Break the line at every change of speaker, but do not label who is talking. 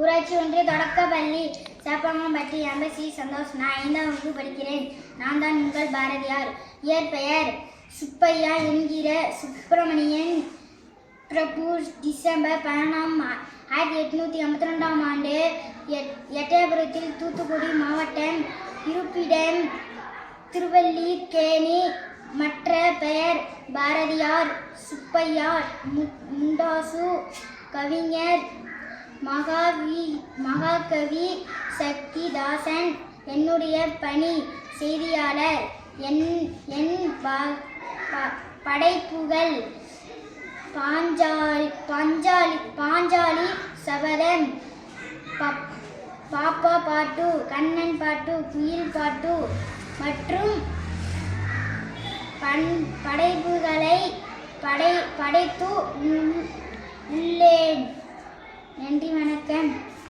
ஊராட்சி ஒன்றிய தொடக்கப்பள்ளி சேப்பங்கம்பட்டி எம்பசி சந்தோஷ். நான் 5ஆம் வகுப்பு படிக்கிறேன். நான் தான் உங்கள் பாரதியார். இயற்பெயர் சுப்பையா என்கிற சுப்பிரமணியன் பிரபு. டிசம்பர் 11 1882 ஆண்டு எட்டயபுரத்தில் தூத்துக்குடி மாவட்டம். இருப்பிடம் திருவல்லிக்கேணி. மற்ற பெயர் பாரதியார், சுப்பையா, முண்டாசு, கவிஞர், மகாகவி சக்திதாசன். என்னுடைய பணி செய்தியாளர். என் படைப்புகள் பாஞ்சாலி சபதம், பாப்பா பாட்டு, கண்ணன் பாட்டு, குயில் பாட்டு மற்றும் படைப்புகளை படைத்து உள்ளேன். நன்றி, வணக்கம்.